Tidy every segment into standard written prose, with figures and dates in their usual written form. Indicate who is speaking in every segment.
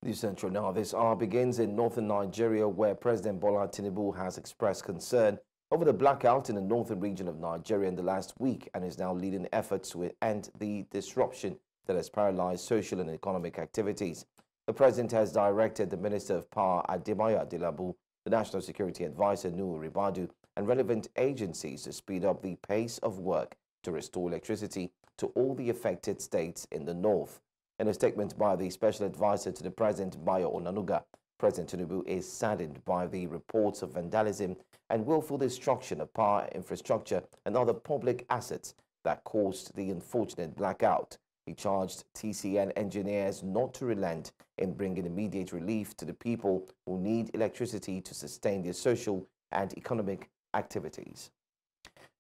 Speaker 1: News Central now. This hour begins in northern Nigeria, where President Bola Tinubu has expressed concern over the blackout in the northern region of Nigeria in the last week and is now leading efforts to end the disruption that has paralyzed social and economic activities. The president has directed the Minister of Power, Abdulai, the National Security Advisor, Nuhu Ribadu, and relevant agencies to speed up the pace of work to restore electricity to all the affected states in the north. In a statement by the Special Advisor to the President, Bayo Onanuga, President Tinubu is saddened by the reports of vandalism and willful destruction of power infrastructure and other public assets that caused the unfortunate blackout. He charged TCN engineers not to relent in bringing immediate relief to the people who need electricity to sustain their social and economic activities.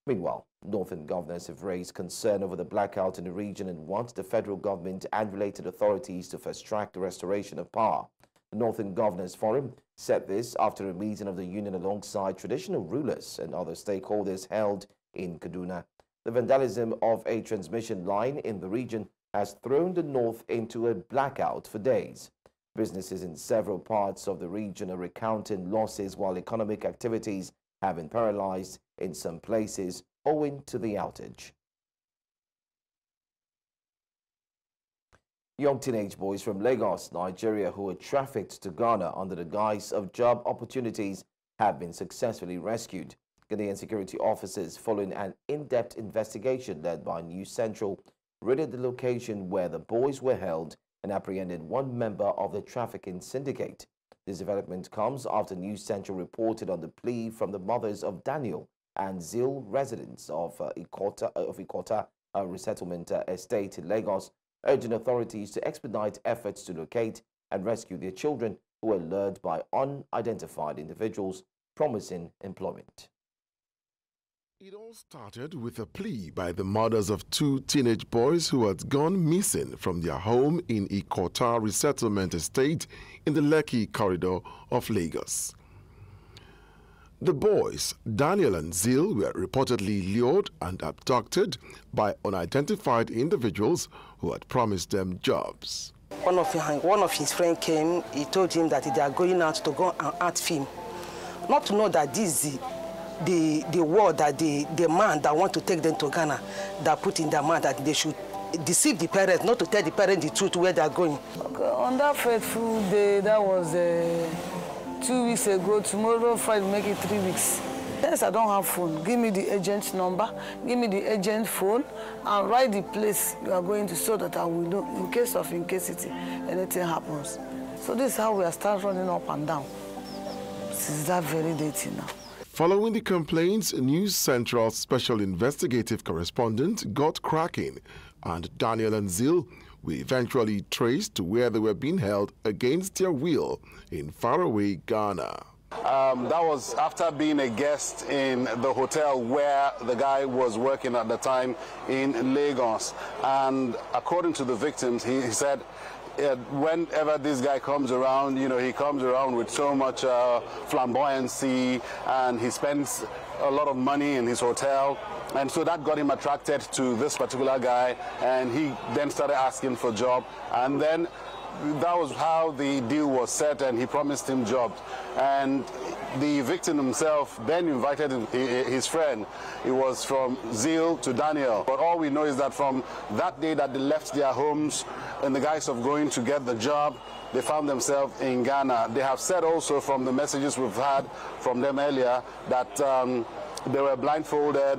Speaker 1: Meanwhile, northern governors have raised concern over the blackout in the region and want the federal government and related authorities to fast-track the restoration of power. The Northern Governors Forum said this after a meeting of the union alongside traditional rulers and other stakeholders held in Kaduna. The vandalism of a transmission line in the region has thrown the north into a blackout for days. Businesses in several parts of the region are recounting losses while economic activities have been paralyzed in some places owing to the outage. Young teenage boys from Lagos, Nigeria, who were trafficked to Ghana under the guise of job opportunities have been successfully rescued. Ghanaian security officers, following an in-depth investigation led by News Central, raided the location where the boys were held and apprehended one member of the trafficking syndicate. This development comes after News Central reported on the plea from the mothers of Daniel and Zil, residents of Ikota Resettlement Estate in Lagos, urging authorities to expedite efforts to locate and rescue their children who were lured by unidentified individuals promising employment.
Speaker 2: It all started with a plea by the mothers of two teenage boys who had gone missing from their home in Ikota Resettlement Estate in the Lekki corridor of Lagos. The boys, Daniel and Zil, were reportedly lured and abducted by unidentified individuals who had promised them jobs.
Speaker 3: One of his friends came. He told him that they are going out to go and art film. Not to know that this is the word that the man that want to take them to Ghana, that put in their mind that they should deceive the parents, not to tell the parents the truth where they are going.
Speaker 4: Okay, on that fateful day, that was 2 weeks ago. Tomorrow, Friday, make it 3 weeks. Yes, I don't have phone. Give me the agent's number, give me the agent phone, and write the place you are going to so that I will know in case anything happens. So this is how we are start running up and down. Since that very day till now.
Speaker 2: Following the complaints, News Central Special Investigative Correspondent got cracking, and Daniel and Zil were eventually traced to where they were being held against their will in faraway Ghana.
Speaker 5: That was after being a guest in the hotel where the guy was working at the time in Lagos. And according to the victims, he said, whenever this guy comes around, you know, he comes around with so much flamboyancy, and he spends a lot of money in his hotel. And so that got him attracted to this particular guy, and he then started asking for a job. And then that was how the deal was set, and he promised him jobs. And the victim himself then invited his friend. It was from Zil to Daniel. But all we know is that from that day that they left their homes in the guise of going to get the job, they found themselves in Ghana. They have said also from the messages we've had from them earlier that they were blindfolded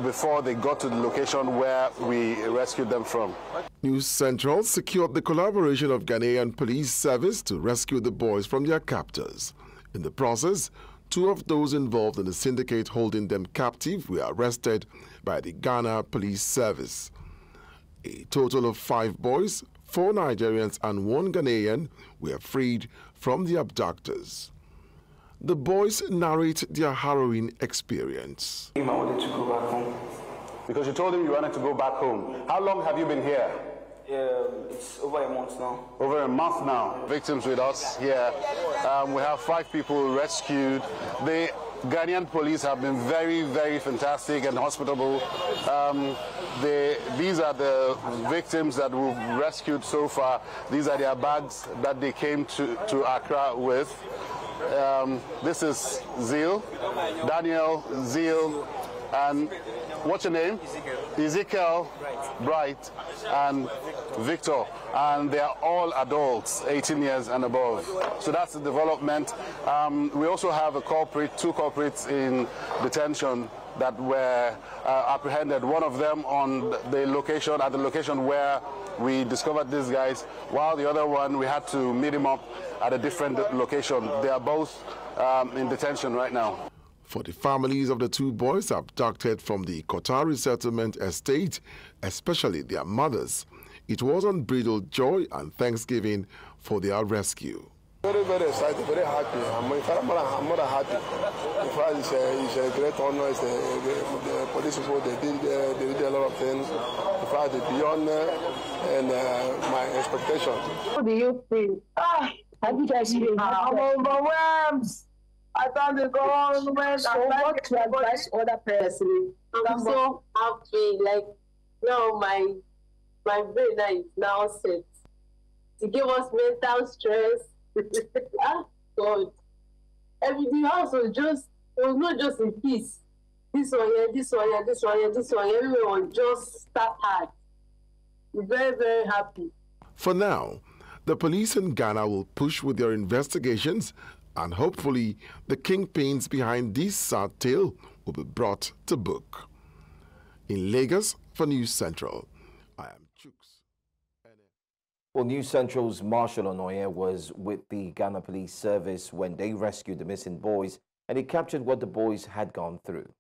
Speaker 5: before they got to the location where we rescued them from.
Speaker 2: News Central secured the collaboration of Ghanaian Police Service to rescue the boys from their captors. In the process, 2 of those involved in the syndicate holding them captive were arrested by the Ghana Police Service. A total of 5 boys, 4 Nigerians and 1 Ghanaian were freed from the abductors. The boys narrate their harrowing experience.
Speaker 5: I wanted to go back home. Because you told him you wanted to go back home. How long have you been here?
Speaker 6: It's over a month now.
Speaker 5: Over a month now. Victims with us here. We have 5 people rescued. The Ghanaian police have been very, very fantastic and hospitable. These are the victims that we've rescued so far. These are their bags that they came to Accra with. This is Zeal, Daniel, Zeal, and what's your name? Ezekiel, Bright, and Victor. And they are all adults, 18 years and above. So that's the development. We also have two culprits in detention that were apprehended. One of them on the location, at the location where we discovered these guys, while the other one, we had to meet him up at a different location. They are both in detention right now.
Speaker 2: For the families of the two boys abducted from the Kotari settlement estate, especially their mothers, it was unbridled joy and thanksgiving for their rescue.
Speaker 7: Very, very excited, very happy. I'm more than happy. In fact, it's a great honor. The police people, they did a lot of things. In fact, it's beyond and my expectation.
Speaker 8: How do you feel? How did I feel? I'm overwhelmed. I thank the government. So what to advise other persons? I'm so happy. Like now, my brain is now set. To give us mental stress. God, everything else was not just in peace. This one here, this one here, this one here, this one here. Everyone just start hard. We're very, very happy.
Speaker 2: For now, the police in Ghana will push with their investigations, and hopefully the kingpins behind this sad tale will be brought to book. In Lagos for News Central, I am Chooks.
Speaker 1: Well, News Central's Marshal Onoye was with the Ghana Police Service when they rescued the missing boys, and he captured what the boys had gone through.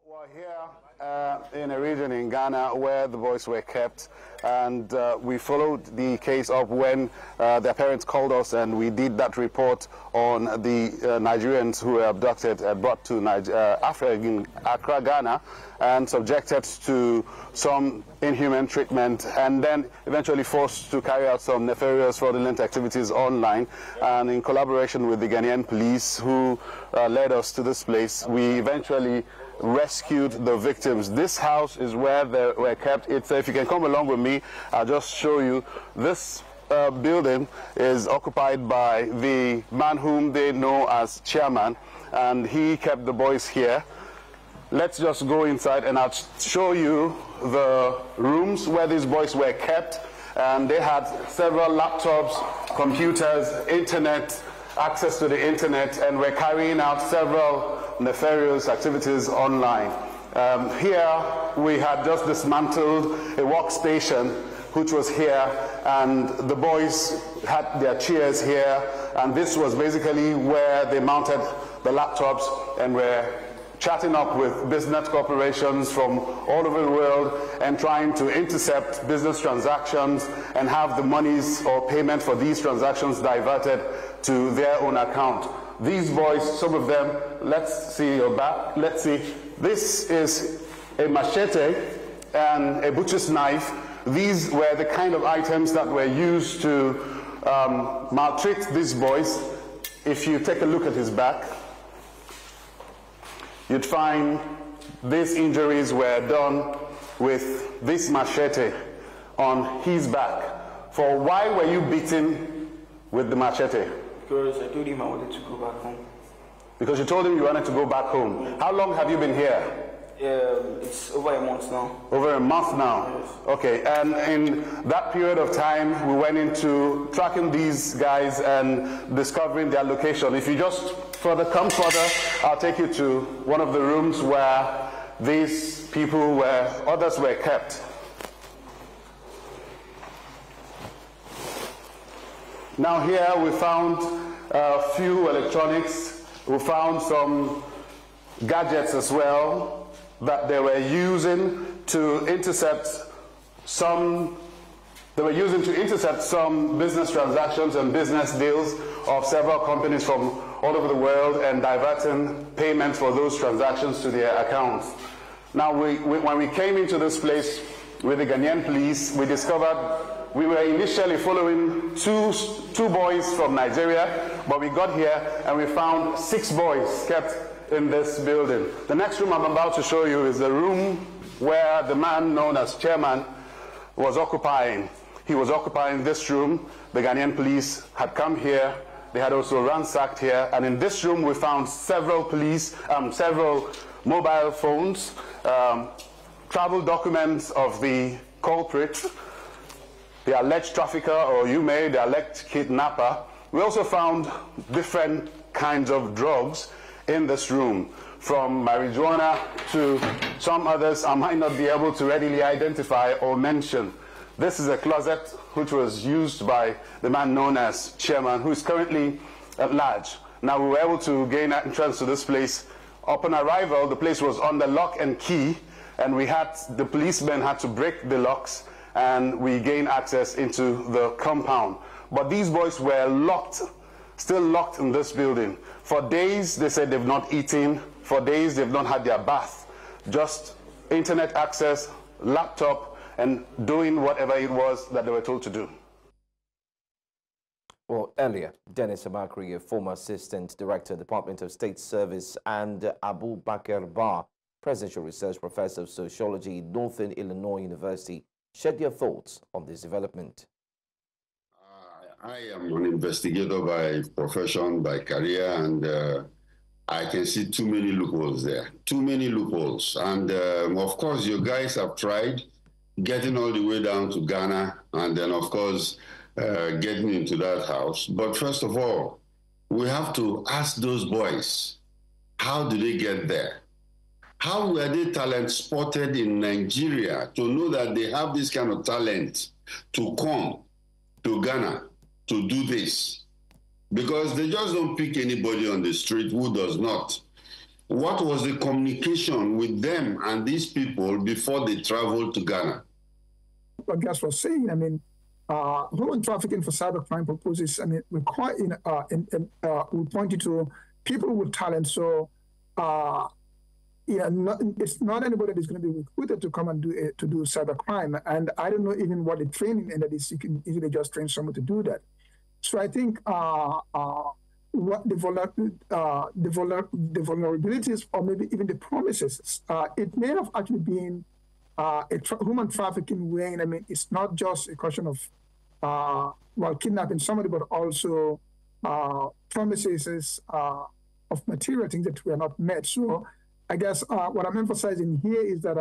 Speaker 5: We're here in a region in Ghana where the boys were kept, and we followed the case up when their parents called us, and we did that report on the Nigerians who were abducted and brought to Accra, Ghana, and subjected to some inhuman treatment, and then eventually forced to carry out some nefarious fraudulent activities online. And in collaboration with the Ghanaian police who led us to this place, we eventually rescued the victims. This house is where they were kept. If you can come along with me, I'll just show you. This building is occupied by the man whom they know as chairman, and he kept the boys here. Let's just go inside and I'll show you the rooms where these boys were kept. And they had several laptops, computers, internet, access to the internet, and were carrying out several nefarious activities online. Here we had just dismantled a workstation which was here, and the boys had their chairs here, and this was basically where they mounted the laptops and were chatting up with business corporations from all over the world and trying to intercept business transactions and have the monies or payment for these transactions diverted to their own account. These boys, some of them, let's see your back, let's see. This is a machete and a butcher's knife. These were the kind of items that were used to maltreat these boys. If you take a look at his back, you'd find these injuries were done with this machete on his back. For why were you beaten with the machete?
Speaker 6: Because I told him I wanted to go back home.
Speaker 5: Because you told him you wanted to go back home. How long have you been here?
Speaker 6: It's over a month now.
Speaker 5: Over a month now?
Speaker 6: Yes.
Speaker 5: Okay, and in that period of time, we went into tracking these guys and discovering their location. If you just come further, I'll take you to one of the rooms where these people others were kept. Now here we found a few electronics. We found some gadgets as well that they were using to intercept some business transactions and business deals of several companies from all over the world and diverting payments for those transactions to their accounts. Now, when we came into this place with the Ghanaian police, we discovered We were initially following two boys from Nigeria, but we got here and we found 6 boys kept in this building. The next room I'm about to show you is the room where the man known as chairman was occupying. He was occupying this room. The Ghanaian police had come here. They had also ransacked here. And in this room, we found several several mobile phones, travel documents of the culprit, the alleged trafficker, or the alleged kidnapper. We also found different kinds of drugs in this room, from marijuana to some others I might not be able to readily identify or mention. This is a closet which was used by the man known as chairman, who is currently at large. Now, we were able to gain entrance to this place. Upon arrival, the place was under lock and key, and the policemen had to break the locks, and we gained access into the compound. But these boys were locked, still locked in this building. For days, they said they've not eaten. For days, they've not had their bath. Just internet access, laptop, and doing whatever it was that they were told to do.
Speaker 1: Well, earlier, Dennis Amak, a former Assistant Director, Department of State Service, and Abaka, Presidential Research Professor of Sociology, Northern Illinois University, shared their thoughts on this development.
Speaker 9: I am an investigator by profession, by career, and I can see too many loopholes there. Too many loopholes. And of course, you guys have tried getting all the way down to Ghana, and then, of course, getting into that house. But first of all, we have to ask those boys, how did they get there? How were they talent spotted in Nigeria to know that they have this kind of talent to come to Ghana to do this? Because they just don't pick anybody on the street who does not. What was the communication with them and these people before they traveled to Ghana?
Speaker 10: What Gas was saying, I mean, human trafficking for cybercrime purposes, I mean, we pointed to people with talent. So, it's not anybody that's going to be recruited to come and do cybercrime. And I don't know even what the training ended is. You can easily just train someone to do that. So I think what the vulnerabilities, or maybe even the promises, it may have actually been human trafficking wherein, I mean, it's not just a question of kidnapping somebody, but also promises of material things that were not met. So I guess what I'm emphasizing here is that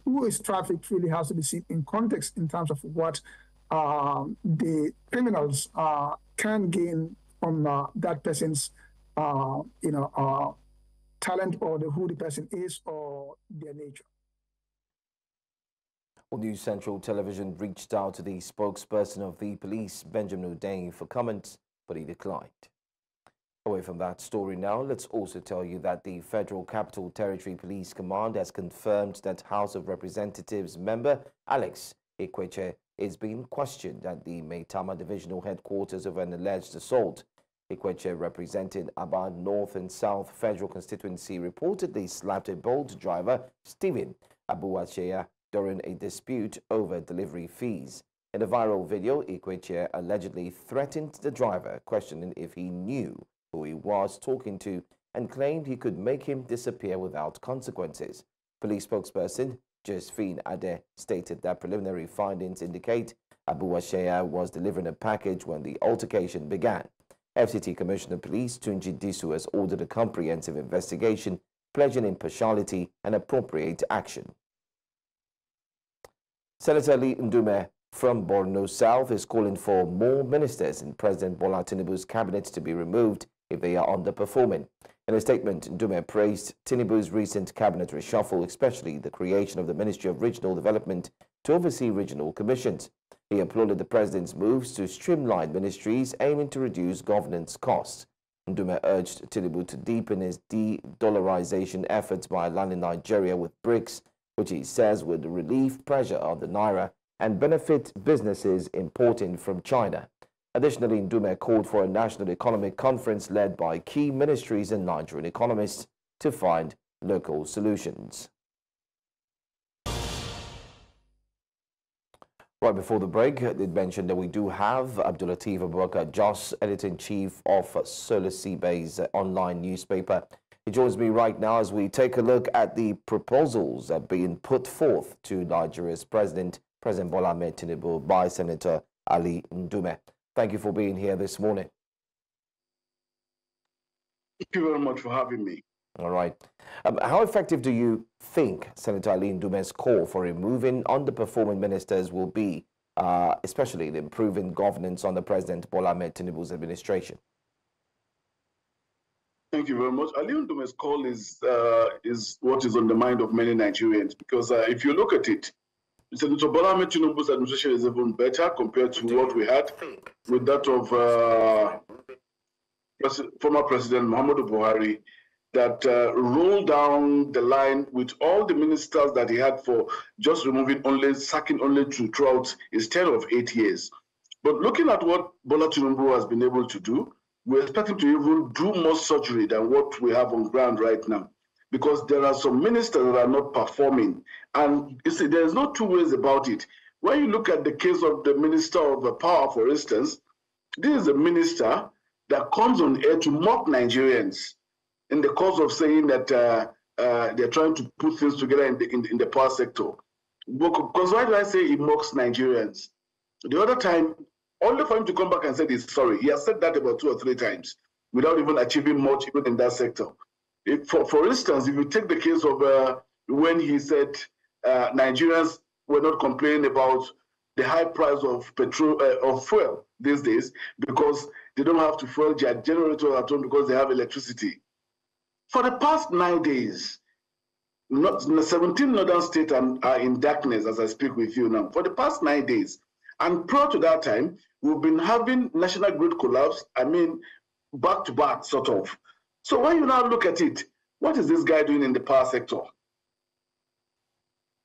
Speaker 10: who is trafficked really has to be seen in context in terms of what the criminals can gain from that person's talent, or who the person is, or their nature.
Speaker 1: Well, News Central Television reached out to the spokesperson of the police, Benjamin Udeng, for comment, but he declined. Away from that story now, let's also tell you that the Federal Capital Territory Police Command has confirmed that House of Representatives member Alex Ikweche is being questioned at the Maitama Divisional Headquarters over an alleged assault. Ikweche, representing Aba North and South Federal Constituency, reportedly slapped a Bolt driver, Stephen Abuachea, during a dispute over delivery fees. In a viral video, Ikweche allegedly threatened the driver, questioning if he knew who he was talking to, and claimed he could make him disappear without consequences. Police spokesperson Josephine Ade stated that preliminary findings indicate Abuachea was delivering a package when the altercation began. FCT Commissioner of Police Tunji Disu has ordered a comprehensive investigation, pledging impartiality and appropriate action. Senator Leon Dum from Borno South is calling for more ministers in President Bola Tinubu's cabinet to be removed if they are underperforming. In a statement, Dum praised Tinubu's recent cabinet reshuffle, especially the creation of the Ministry of Regional Development to oversee regional commissions. He applauded the president's moves to streamline ministries aiming to reduce governance costs. Dum urged Tinubu to deepen his de-dollarization efforts by aligning Nigeria with BRICS, which he says would relieve pressure on the naira and benefit businesses importing from China. Additionally, Ndume called for a national economic conference led by key ministries and Nigerian economists to find local solutions. Right before the break, I did mention that we do have Abdulai Abaka, Jos, editor-in-chief of Solar Sea-based online newspaper. He joins me right now as we take a look at the proposals that are being put forth to Nigeria's President Bola Ahmed Tinubu by Senator Ali Ndume. Thank you for being here this morning.
Speaker 11: Thank you very much for having me.
Speaker 1: All right. How effective do you think Senator Ali Ndume's call for removing underperforming ministers will be, especially in improving governance under President Bola Ahmed Tinubu's administration?
Speaker 11: Thank you very much. Ali Ndume's call is what is on the mind of many Nigerians, because if you look at it, Senator Bola Ahmed Tinubu's administration is even better compared to what we had with that of former President Muhammadu Buhari, that rolled down the line with all the ministers that he had for just sacking only throughout his term of 8 years. But looking at what Bola Tinubu has been able to do, we expect him to even do more surgery than what we have on ground right now, because there are some ministers that are not performing. And you see, there's no two ways about it. When you look at the case of the Minister of Power, for instance, this is a minister that comes on air to mock Nigerians in the course of saying that they're trying to put things together in the power sector. Because why do I say he mocks Nigerians? The other time, only for him to come back and say he's sorry. He has said that about 2 or 3 times without even achieving much even in that sector. For instance, if you take the case of when he said Nigerians were not complaining about the high price of petrol, of fuel these days, because they don't have to fuel their generator at home because they have electricity. For the past 9 days, 17 northern states are in darkness as I speak with you now. For the past 9 days. And prior to that time, we've been having national grid collapse, back to back, sort of. So when you now look at it, what is this guy doing in the power sector?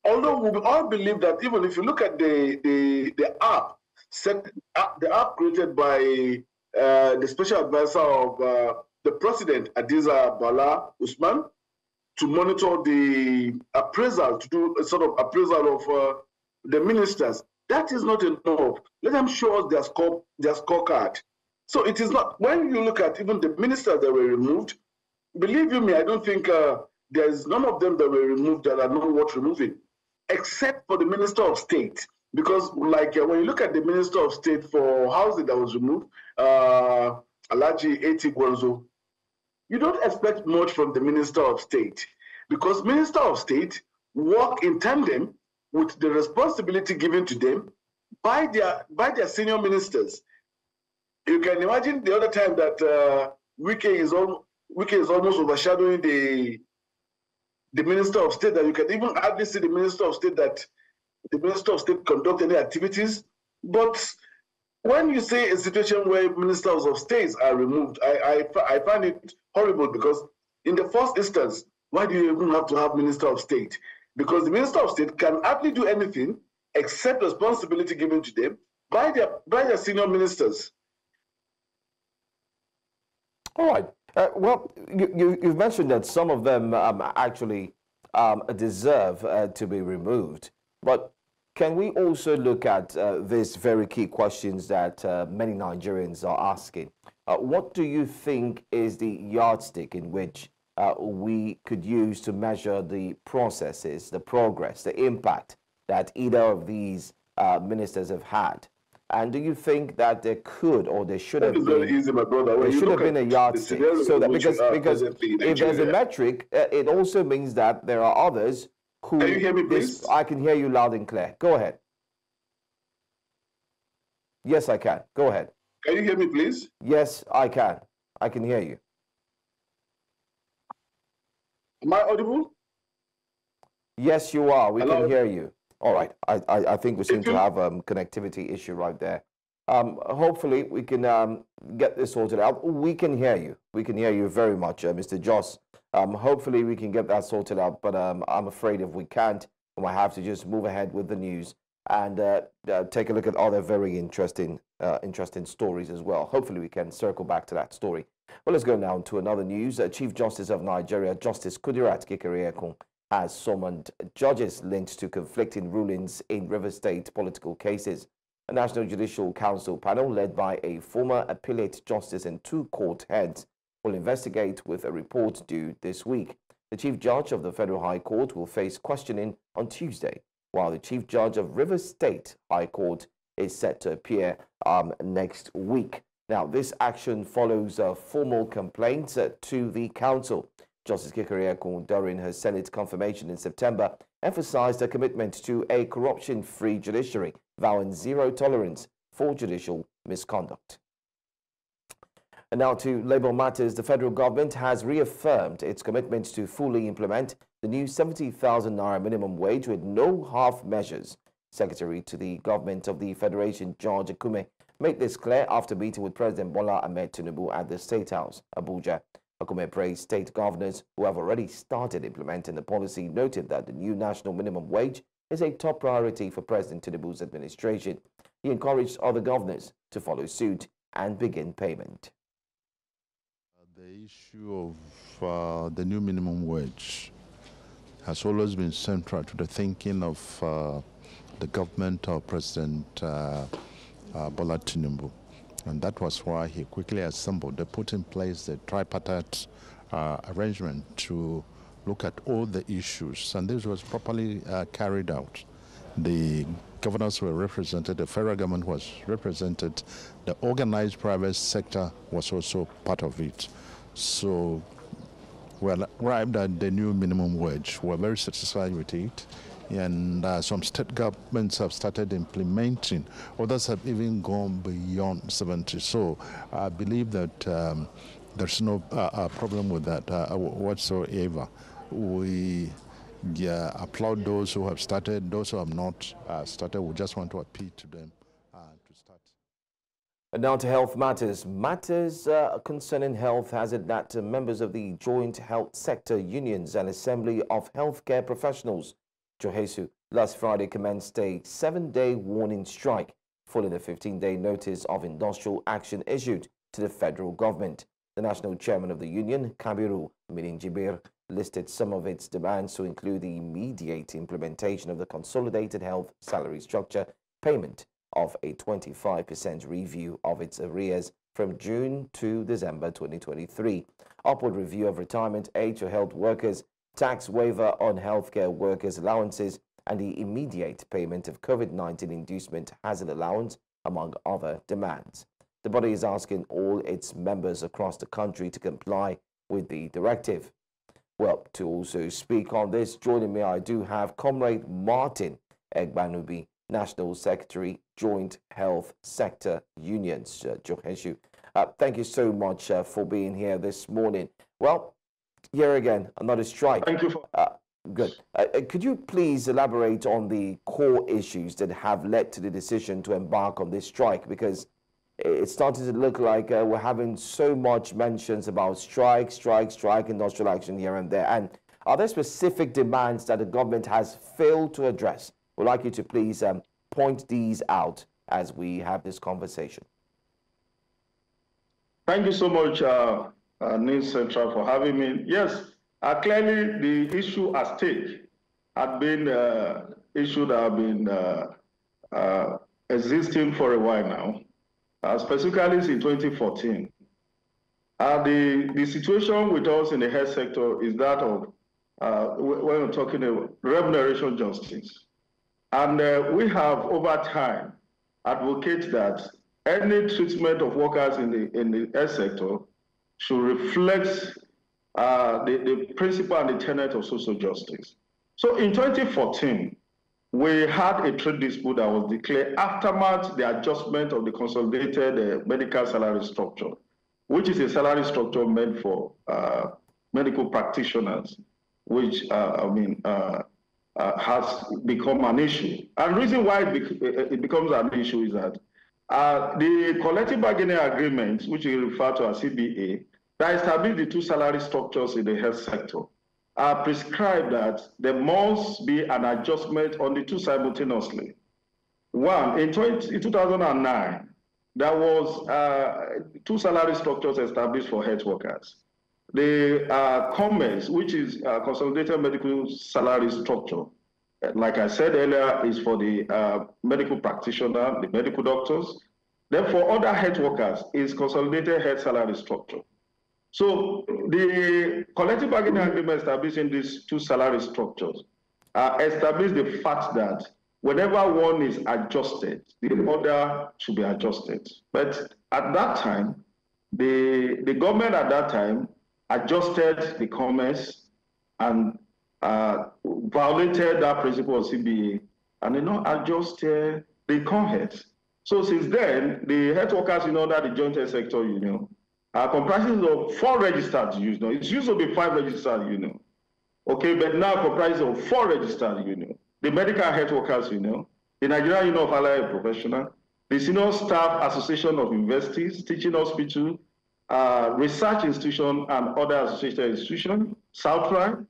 Speaker 11: Although we all believe that even if you look at the app created by the special advisor of the president, Adiza Bala Usman, to monitor the appraisal, to do a sort of appraisal of the ministers, that is not enough. Let them show us their scorecard. So it is not, when you look at even the ministers that were removed, believe you me, I don't think there is none of them that were removed that are not worth removing, except for the Minister of State. Because like when you look at the Minister of State for housing that was removed, Alhaji Eti Gwanzo, you don't expect much from the Minister of State, because Minister of State work in tandem with the responsibility given to them by their senior ministers. You can imagine the other time that Wike is almost overshadowing the Minister of State, that you can even hardly see the Minister of State conduct any activities. But when you say a situation where ministers of states are removed, I find it horrible, because in the first instance, why do you even have to have Minister of State? Because the Minister of State can hardly do anything except responsibility given to them by their senior ministers.
Speaker 1: All right. Well, you've mentioned that some of them actually deserve to be removed. But can we also look at these very key questions that many Nigerians are asking? What do you think is the yardstick in which we could use to measure the processes, the progress, the impact that either of these ministers have had? And do you think that there could or there should have been,
Speaker 11: very easy, my brother.
Speaker 1: there should have been a yardstick? So that because if there's a metric, it also means that there are others who...
Speaker 11: Can you hear me, please?
Speaker 1: I can hear you loud and clear. Go ahead. Yes, I can. Go ahead.
Speaker 11: Can you hear me, please?
Speaker 1: Yes, I can. I can hear you.
Speaker 11: Am I audible?
Speaker 1: Yes, you are. We can hear you. All right. I think we seem to have a connectivity issue right there. Hopefully, we can get this sorted out. We can hear you. We can hear you very much, Mr. Jos. Hopefully, we can get that sorted out. But I'm afraid if we can't, we might have to just move ahead with the news and take a look at other very interesting stories as well. Hopefully, we can circle back to that story. Well, let's go now to another news. Chief Justice of Nigeria, Justice Kudirat Kekere-Ekun, has summoned judges linked to conflicting rulings in River State political cases. A National Judicial Council panel led by a former appellate justice and 2 court heads will investigate with a report due this week. The Chief Judge of the Federal High Court will face questioning on Tuesday, while the Chief Judge of River State High Court is set to appear next week. Now, this action follows formal complaints to the council. Justice Kekere, during her Senate confirmation in September, emphasized her commitment to a corruption-free judiciary, vowing zero tolerance for judicial misconduct. And now to Labour matters. The federal government has reaffirmed its commitment to fully implement the new 70,000 naira minimum wage with no half measures. Secretary to the Government of the Federation, George Akume, made this clear after meeting with President Bola Tinubu at the State House, Abuja. Akume praised state governors who have already started implementing the policy, noted that the new national minimum wage is a top priority for President Tinubu's administration. He encouraged other governors to follow suit and begin payment.
Speaker 12: The issue of the new minimum wage has always been central to the thinking of the government of President Bola Tinubu. And that was why he quickly assembled. They put in place the tripartite arrangement to look at all the issues, and this was properly carried out. The governors were represented, the federal government was represented, the organized private sector was also part of it. So we arrived at the new minimum wage. We're very satisfied with it. And some state governments have started implementing. Others have even gone beyond 70. So I believe that there's no problem with that whatsoever. We applaud those who have started. Those who have not started, we just want to appeal to them to start.
Speaker 1: And now to health matters. Matters concerning health has it that members of the Joint Health Sector Unions and Assembly of Healthcare Professionals Johesu last Friday commenced a 7-day warning strike following a 15-day notice of industrial action issued to the federal government. The national chairman of the union, Kabiru Mininjibir, listed some of its demands to include the immediate implementation of the consolidated health salary structure, payment of a 25% review of its arrears from June to December 2023, upward review of retirement age for health workers, tax waiver on healthcare workers' allowances, and the immediate payment of COVID-19 inducement hazard allowance, among other demands. The body is asking all its members across the country to comply with the directive. Well, to also speak on this, joining me, I do have Comrade Martin Eggman, National Secretary, Joint Health Sector Unions, Johesu. Thank you so much for being here this morning. Well, here again, another strike.
Speaker 11: Thank you.
Speaker 1: Good. Could you please elaborate on the core issues that have led to the decision to embark on this strike? Because it's starting to look like we're having so much mentions about strike, industrial action here and there. And are there specific demands that the government has failed to address? We'd like you to please point these out as we have this conversation.
Speaker 13: Thank you so much, News Central, for having me. Yes, clearly the issue at stake had been issue that have been existing for a while now, specifically since 2014. The situation with us in the health sector is that of, when we're talking about remuneration justice. And we have, over time, advocated that any treatment of workers in the health sector should reflect the principle and the tenet of social justice. So in 2014, we had a trade dispute that was declared aftermath the adjustment of the consolidated medical salary structure, which is a salary structure meant for medical practitioners, which has become an issue. And the reason why it becomes an issue is that the collective bargaining agreement, which we refer to as CBA, that established the two salary structures in the health sector, prescribed that there must be an adjustment on the two simultaneously. One, in 2009, there was two salary structures established for health workers. the COMES, which is Consolidated Medical Salary Structure, like I said earlier, is for the medical practitioner, the medical doctors. Then for other health workers is Consolidated Health Salary Structure. So the collective bargaining agreement establishing these two salary structures establish the fact that whenever one is adjusted, the other should be adjusted. But at that time, the government at that time adjusted the COMES and violated that principle of CBA and did not adjust the CONHES. So since then, the health workers under the Joint Health Sector Union are comprising of 4 registered unions. It used to be 5 registered unions. Okay, but now comprises of 4 registered unions. The Medical Health Workers Union, the Nigerian Union of Allied Professionals, the Senior Staff Association of Universities, Teaching Hospital, Research Institution, and other associated institutions, Southline,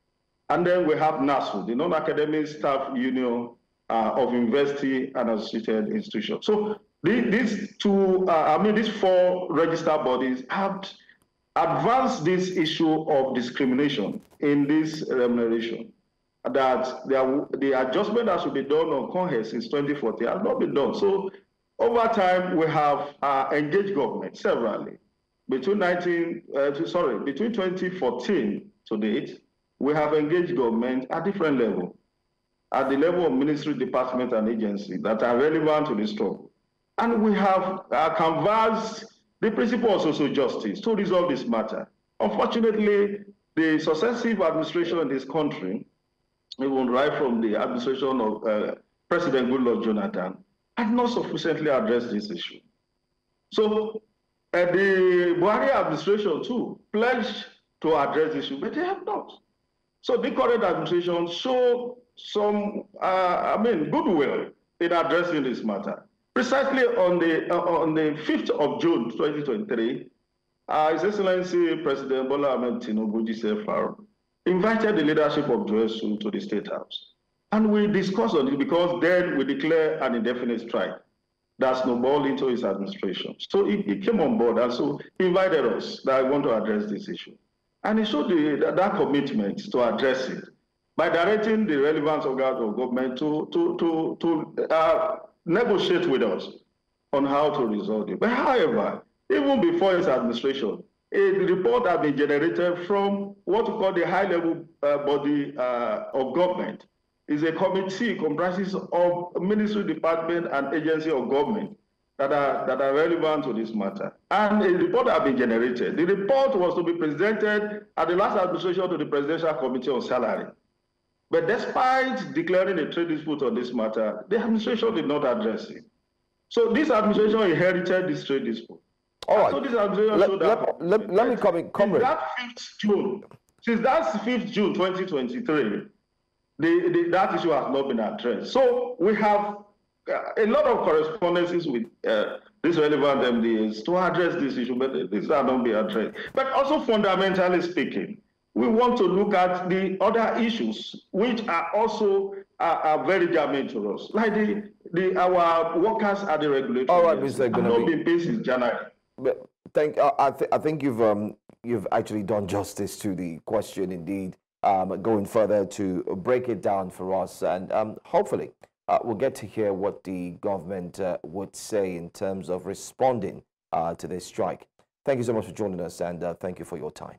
Speaker 13: and then we have NASU, the Non-Academic Staff Union of University and Associated Institutions. So these 4 registered bodies have advanced this issue of discrimination in this remuneration, that the adjustment that should be done on CONHES since 2014 has not been done. So over time, we have engaged government severally. Between 2014 to date, we have engaged government at different levels, at the level of ministry, department, and agency that are relevant to this struggle. And we have canvassed the principle of social justice to resolve this matter. Unfortunately, the successive administration in this country, even right from the administration of President Goodluck Jonathan, had not sufficiently addressed this issue. So the Buhari administration too pledged to address this issue, but they have not. So the current administration showed some, goodwill in addressing this matter. Precisely on the 5th of June 2023, His Excellency President Bola Ahmed Tinubu, GCFR, invited the leadership of JOSU to the State House. And we discussed on it because then we declared an indefinite strike that snowballed into his administration. So he came on board, and so he invited us that I want to address this issue. And he showed that commitment to address it by directing the relevant organs of government to negotiate with us on how to resolve it. But however, even before his administration, a report had been generated from what we call the high-level body of government. It's a committee comprises of ministry, department, and agency of government that are relevant to this matter. And a report had been generated. The report was to be presented at the last administration to the Presidential Committee on Salary. But despite declaring a trade dispute on this matter, the administration did not address it. So this administration inherited this trade dispute.
Speaker 1: All right.
Speaker 13: So this administration
Speaker 1: let me come in, comrade.
Speaker 13: Since that 5th June 2023, that issue has not been addressed. So we have a lot of correspondences with these relevant MDAs to address this issue, but these are not being addressed. But also fundamentally speaking, we want to look at the other issues which are also very germane to us, like our workers at the regulatory.
Speaker 1: All right, Mr.
Speaker 13: Have not been paid since January.
Speaker 1: But I think you've actually done justice to the question, indeed. Going further to break it down for us, and hopefully we'll get to hear what the government would say in terms of responding to this strike. Thank you so much for joining us, and thank you for your time.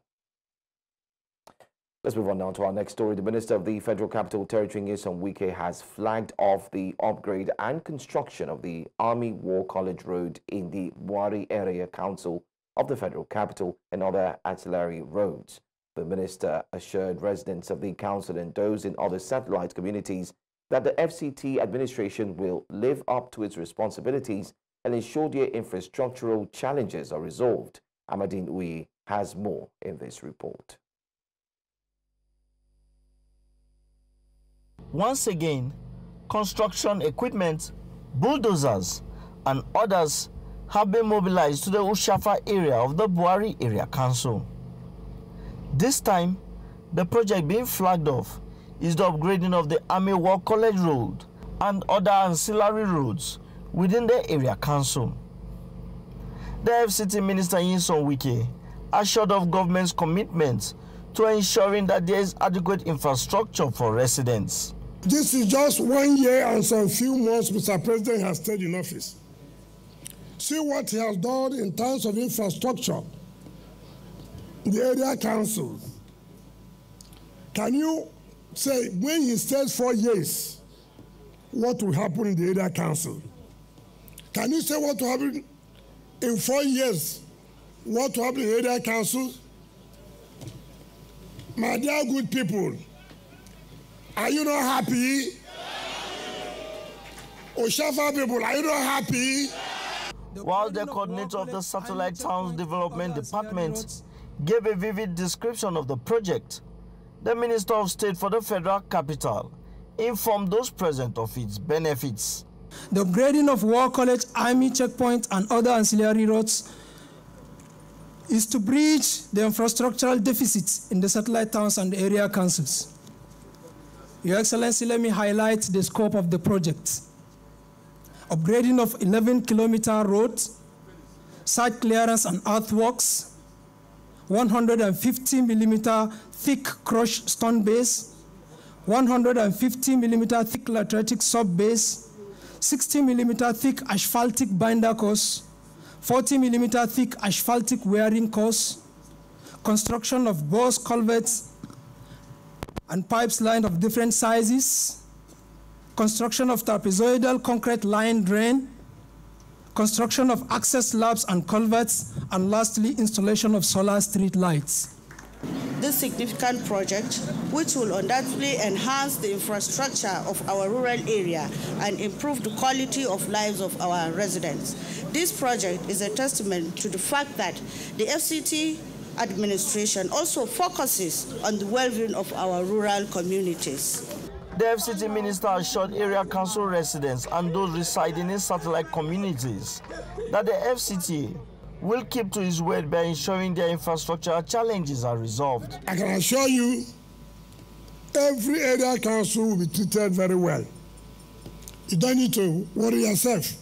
Speaker 1: Let's move on now to our next story. The Minister of the Federal Capital Territory, Hanson, has flagged off the upgrade and construction of the Army War College Road in the Buhari Area Council of the Federal Capital and other ancillary roads. The minister assured residents of the council and those in other satellite communities that the FCT administration will live up to its responsibilities and ensure their infrastructural challenges are resolved. Amadine Uyi has more in this report.
Speaker 14: Once again, construction equipment, bulldozers, and others have been mobilized to the Ushafa area of the Buhari Area Council. This time, the project being flagged off is the upgrading of the Army War College Road and other ancillary roads within the area council. The FCT Minister Hanson assured of government's commitment to ensuring that there is adequate infrastructure for residents.
Speaker 15: This is just 1 year and some few months Mr. President has stayed in office. See what he has done in terms of infrastructure, the area council. Can you say, when he stays 4 years, what will happen in the area council? Can you say what will happen in 4 years? What will happen in the area council? My dear good people, are you not happy? Oshafa people, are you not happy?
Speaker 14: While the coordinator of the Satellite Towns Development Department gave a vivid description of the project, the Minister of State for the Federal Capital informed those present of its benefits.
Speaker 16: The upgrading of War College, Army checkpoints, and other ancillary roads is to bridge the infrastructural deficits in the satellite towns and area councils. Your Excellency, let me highlight the scope of the project. Upgrading of 11-kilometer roads, site clearance and earthworks, 150-millimeter thick crushed stone base, 150-millimeter thick lateritic sub-base, 60-millimeter thick asphaltic binder course, 40-millimeter thick asphaltic wearing course, construction of bores culverts and pipes lined of different sizes, construction of trapezoidal concrete line drain, construction of access slabs and culverts, and lastly, installation of solar street lights.
Speaker 17: This significant project, which will undoubtedly enhance the infrastructure of our rural area and improve the quality of lives of our residents. This project is a testament to the fact that the FCT administration also focuses on the well-being of our rural communities.
Speaker 14: The FCT minister assured area council residents and those residing in satellite communities that the FCT will keep to his word by ensuring their infrastructural challenges are resolved.
Speaker 15: I can assure you, every area council will be treated very well. You don't need to worry yourself.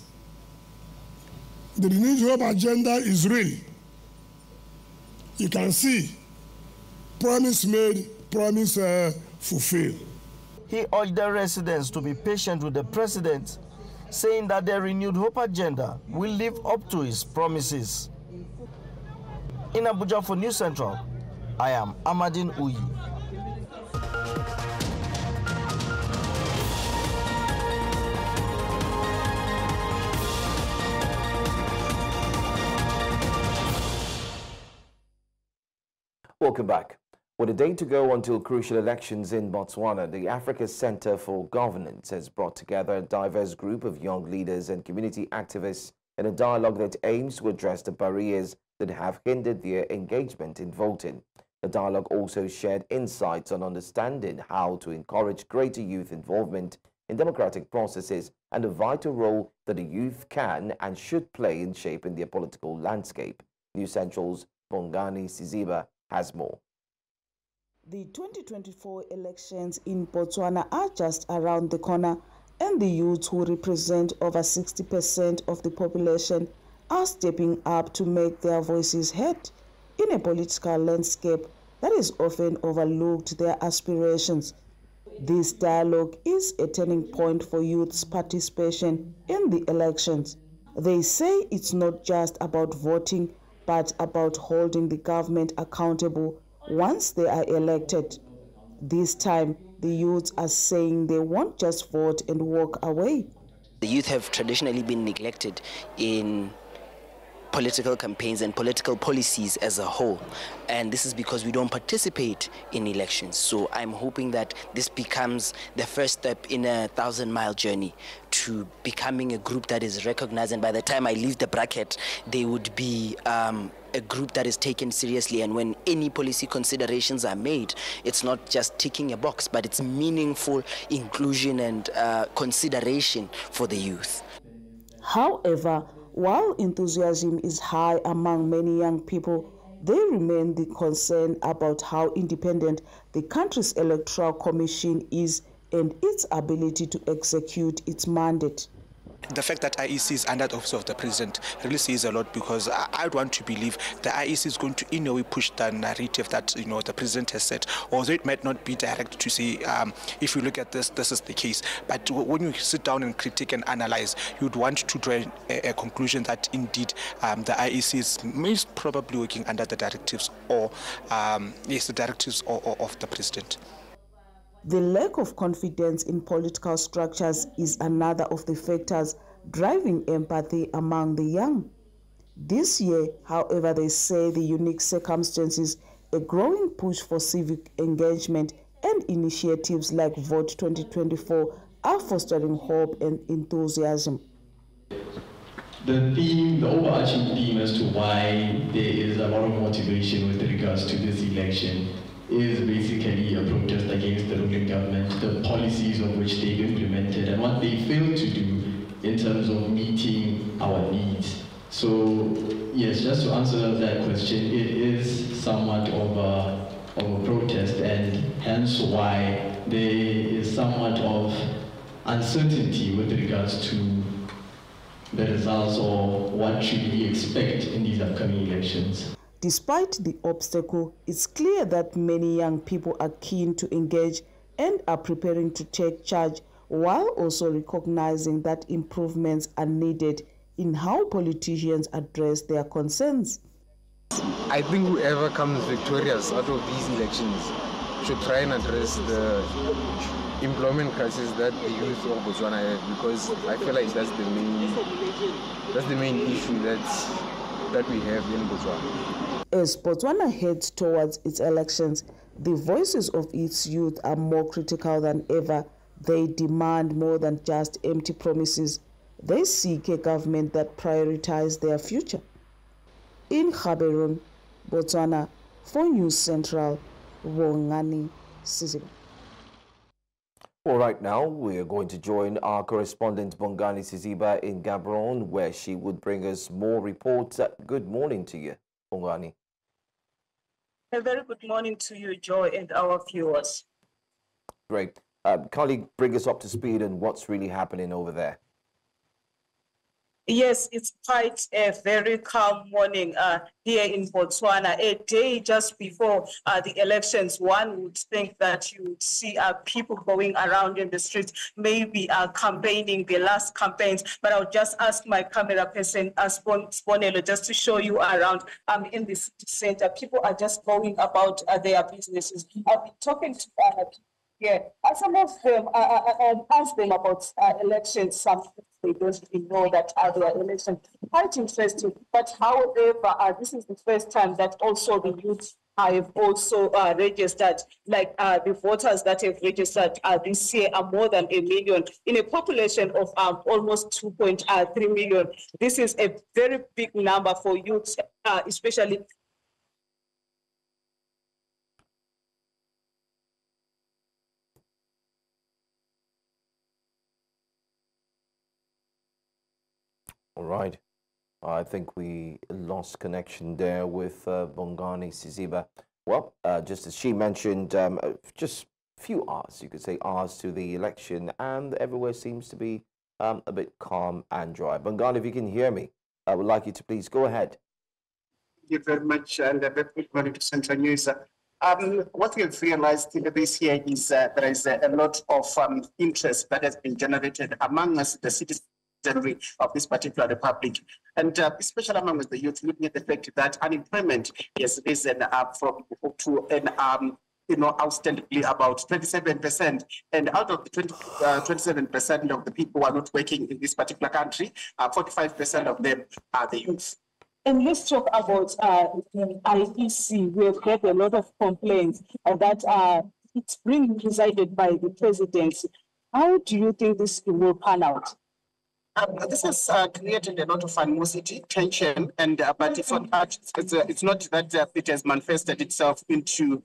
Speaker 15: The renewed hope agenda is real. You can see, promise made, promise fulfilled.
Speaker 14: He urged the residents to be patient with the president, saying that the renewed hope agenda will live up to his promises. In Abuja for News Central, I am Amadine Uyi.
Speaker 1: Welcome back. With a day to go until crucial elections in Botswana, the Africa Center for Governance has brought together a diverse group of young leaders and community activists in a dialogue that aims to address the barriers that have hindered their engagement in voting. The dialogue also shared insights on understanding how to encourage greater youth involvement in democratic processes and the vital role that the youth can and should play in shaping their political landscape. News Central's Bongani Siziba has more.
Speaker 18: The 2024 elections in Botswana are just around the corner, and the youth, who represent over 60% of the population, are stepping up to make their voices heard in a political landscape that is often overlooked their aspirations. This dialogue is a turning point for youth's participation in the elections. They say it's not just about voting, but about holding the government accountable once they are elected. This time, the youths are saying they won't just vote and walk away.
Speaker 19: The youth have traditionally been neglected in political campaigns and political policies as a whole, and this is because we don't participate in elections. So I'm hoping that this becomes the first step in a 1,000-mile journey to becoming a group that is recognized, and by the time I leave the bracket, they would be a group that is taken seriously. And when any policy considerations are made, it's not just ticking a box, but it's meaningful inclusion and consideration for the youth.
Speaker 18: However, while enthusiasm is high among many young people, they remain concerned about how independent the country's Electoral Commission is and its ability to execute its mandate.
Speaker 20: the fact that IEC is under the office of the president really says a lot, because I'd want to believe the IEC is going to in a way push the narrative that the president has set, although it might not be direct to say if you look at this is the case. But when you sit down and critique and analyze, you'd want to draw a conclusion that indeed the IEC is most probably working under the directives of the president.
Speaker 18: The lack of confidence in political structures is another of the factors driving empathy among the young. This year, however, they say the unique circumstances, a growing push for civic engagement and initiatives like Vote 2024 are fostering hope and enthusiasm.
Speaker 21: The overarching theme as to why there is a lot of motivation with regards to this election is basically a protest against the ruling government, the policies of which they've implemented, and what they failed to do in terms of meeting our needs. So, yes, just to answer that question, it is somewhat of a protest, and hence why there is somewhat of uncertainty with regards to the results or what should we expect in these upcoming elections.
Speaker 18: Despite the obstacle, it's clear that many young people are keen to engage and are preparing to take charge, while also recognizing that improvements are needed in how politicians address their concerns.
Speaker 22: I think whoever comes victorious out of these elections should try and address the employment crisis that the youth of Botswana have, because I feel like that's the main issue that we have in Botswana.
Speaker 18: As Botswana heads towards its elections, the voices of its youth are more critical than ever. They demand more than just empty promises. They seek a government that prioritizes their future. In Gaborone, Botswana, for News Central, Bongani Siziba.
Speaker 1: All right, now we're going to join our correspondent Bongani Siziba in Gaborone, where she would bring us more reports. Good morning to you, Bongani.
Speaker 23: A very good morning to you, Joy, and our viewers.
Speaker 1: Great. Colleague, bring us up to speed on what's really happening over there.
Speaker 23: Yes, it's quite a very calm morning here in Botswana. A day just before the elections, one would think that you would see people going around in the streets, maybe campaigning their last campaigns. But I'll just ask my camera person, Sponelo, just to show you around in the city center. People are just going about their businesses. I've been talking to people. Yeah, some of them, I asked them about elections. Some they don't even know that there are elections. Quite interesting. But however, this is the first time that also the youth have also registered, like the voters that have registered this year are more than 1 million in a population of almost 2.3 million. This is a very big number for youth, especially.
Speaker 1: All right. I think we lost connection there with Bongani Siziba. Well, just as she mentioned, just a few hours, you could say hours to the election, and everywhere seems to be a bit calm and dry. Bongani, if you can hear me, I would like you to please go ahead.
Speaker 24: Thank you very much, and a very good morning to Central News. What we've realized this year is there is a lot of interest that has been generated among us, the citizens of this particular republic, and especially among the youth, looking at the fact that unemployment has risen to an outstandingly about 27%, and out of the 27% of the people who are not working in this particular country, 45% of them are the youth.
Speaker 23: And let's talk about the IEC. We have had a lot of complaints that it's being presided by the president. How do you think this will pan out?
Speaker 24: This has created a lot of animosity, tension, and but it's not that it has manifested itself into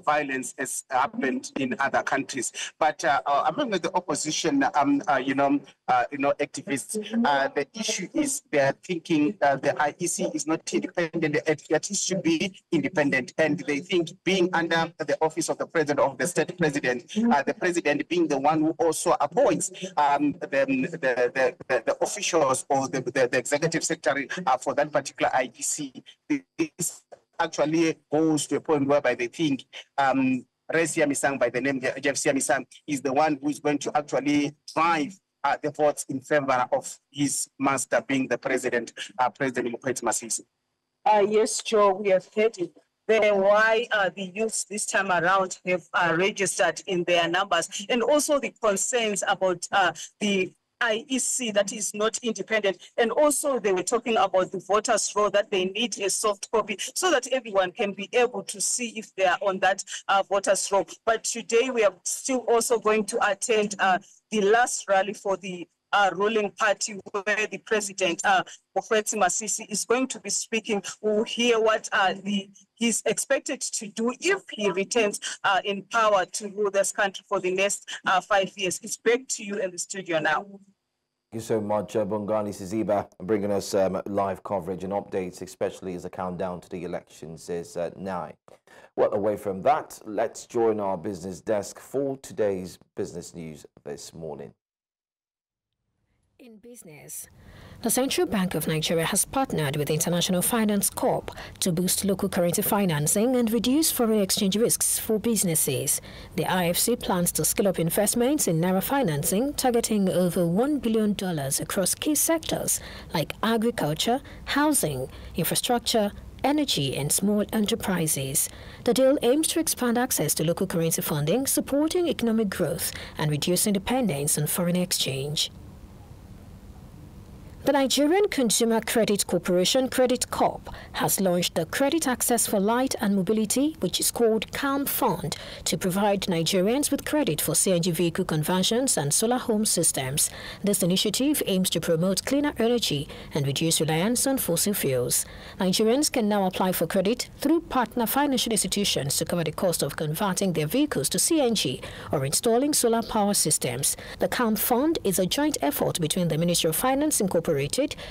Speaker 24: violence as happened in other countries. But among the opposition, activists, the issue is they're thinking the IEC is not independent; it should be independent, and they think being under the office of the president of the state president, the president being the one who also appoints the the officials or the executive secretary for that particular IEC. This actually goes to a point whereby they think Res Yamisang, by the name Jeff Yamisang, is the one who is going to actually drive the votes in favor of his master being the president, President Masisi.
Speaker 23: Yes, Joe, we have heard it. Why the youths this time around have registered in their numbers, and also the concerns about the IEC that is not independent, and also they were talking about the voters' roll, that they need a soft copy so that everyone can be able to see if they are on that voters' roll. But today we are still also going to attend the last rally for the ruling party, where the president, Masisi, is going to be speaking. We'll hear what he's expected to do if he returns in power to rule this country for the next 5 years. It's back to you in the studio now.
Speaker 1: Thank you so much, Bongani Siziba, bringing us live coverage and updates, especially as the countdown to the elections is now. Well, away from that, let's join our business desk for today's business news this morning.
Speaker 3: In business, the Central Bank of Nigeria has partnered with International Finance Corp to boost local currency financing and reduce foreign exchange risks for businesses. The IFC plans to scale up investments in naira financing, targeting over $1 billion across key sectors like agriculture, housing, infrastructure, energy and small enterprises. The deal aims to expand access to local currency funding, supporting economic growth and reducing dependence on foreign exchange. The Nigerian Consumer Credit Corporation, Credit Corp, has launched the Credit Access for Light and Mobility, which is called CALM Fund, to provide Nigerians with credit for CNG vehicle conversions and solar home systems. This initiative aims to promote cleaner energy and reduce reliance on fossil fuels. Nigerians can now apply for credit through partner financial institutions to cover the cost of converting their vehicles to CNG or installing solar power systems. The CALM Fund is a joint effort between the Ministry of Finance Incorporated,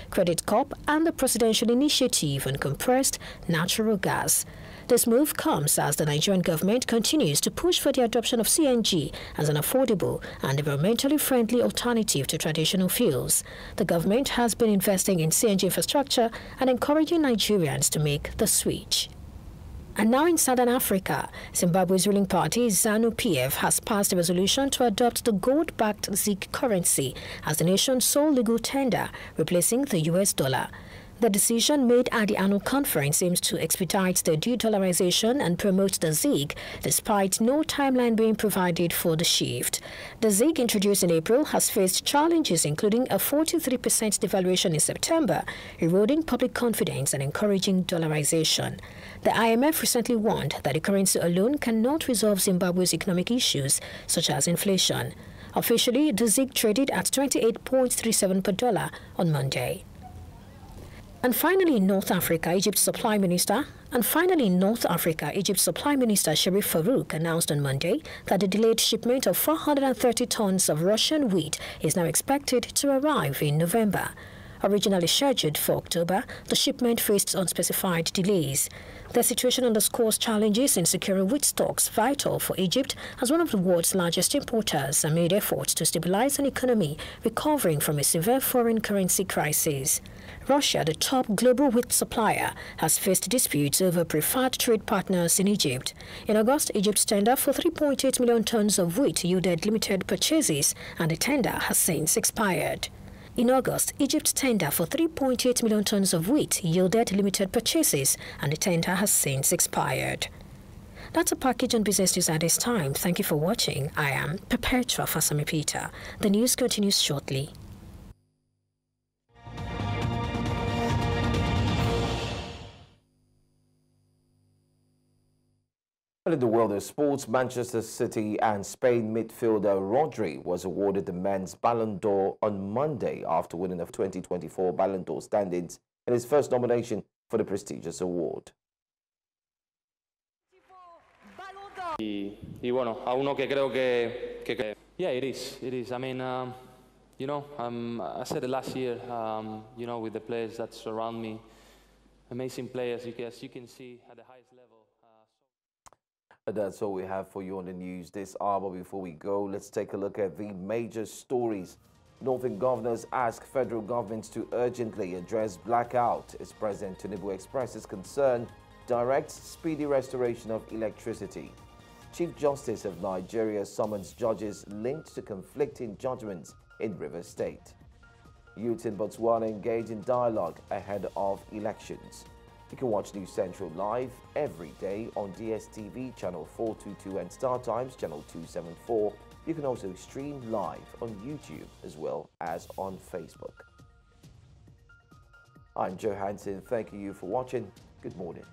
Speaker 3: Credit Corp, and the Presidential Initiative on Compressed Natural Gas. This move comes as the Nigerian government continues to push for the adoption of CNG as an affordable and environmentally friendly alternative to traditional fuels. The government has been investing in CNG infrastructure and encouraging Nigerians to make the switch. And now in Southern Africa, Zimbabwe's ruling party, ZANU-PF, has passed a resolution to adopt the gold-backed ZiG currency as the nation's sole legal tender, replacing the US dollar. The decision made at the annual conference aims to expedite the de-dollarization and promote the ZiG, despite no timeline being provided for the shift. The ZiG, introduced in April, has faced challenges including a 43% devaluation in September, eroding public confidence and encouraging dollarization. The IMF recently warned that the currency alone cannot resolve Zimbabwe's economic issues, such as inflation. Officially, the ZiG traded at 28.37 per dollar on Monday. And finally, in North Africa, Egypt's Supply Minister Sharif Farouk announced on Monday that the delayed shipment of 430 tons of Russian wheat is now expected to arrive in November. Originally scheduled for October, the shipment faced unspecified delays. The situation underscores challenges in securing wheat stocks, vital for Egypt as one of the world's largest importers, amid efforts to stabilize an economy recovering from a severe foreign currency crisis. Russia, the top global wheat supplier, has faced disputes over preferred trade partners in Egypt. In August, Egypt's tender for 3.8 million tons of wheat yielded limited purchases, and the tender has since expired. In August, Egypt's tender for 3.8 million tons of wheat yielded limited purchases, and the tender has since expired. That's a package on business news at this time. Thank you for watching. I am Perpetua Fasami Peter. The news continues shortly.
Speaker 1: In the world of sports, Manchester City and Spain midfielder Rodri was awarded the men's Ballon d'Or on Monday after winning the 2024 Ballon d'Or standings in his first nomination for the prestigious award.
Speaker 4: Y bueno, a uno que creo que yeah, it is. I mean, you know, I said it last year, you know, with the players that surround me, amazing players, as you can see at the highest level.
Speaker 1: That's all we have for you on the news this hour. Before we go, let's take a look at the major stories Northern governors ask federal governments to urgently address blackout as President Tinubu expresses concern, directs speedy restoration of electricity. Chief Justice of Nigeria summons judges linked to conflicting judgments in Rivers State. Youth in Botswana engage in dialogue ahead of elections. You can watch News Central live every day on DSTV channel 422 and Star Times channel 274. You can also stream live on YouTube as well as on Facebook. I'm Joe Hanson, thanking you for watching. Good morning.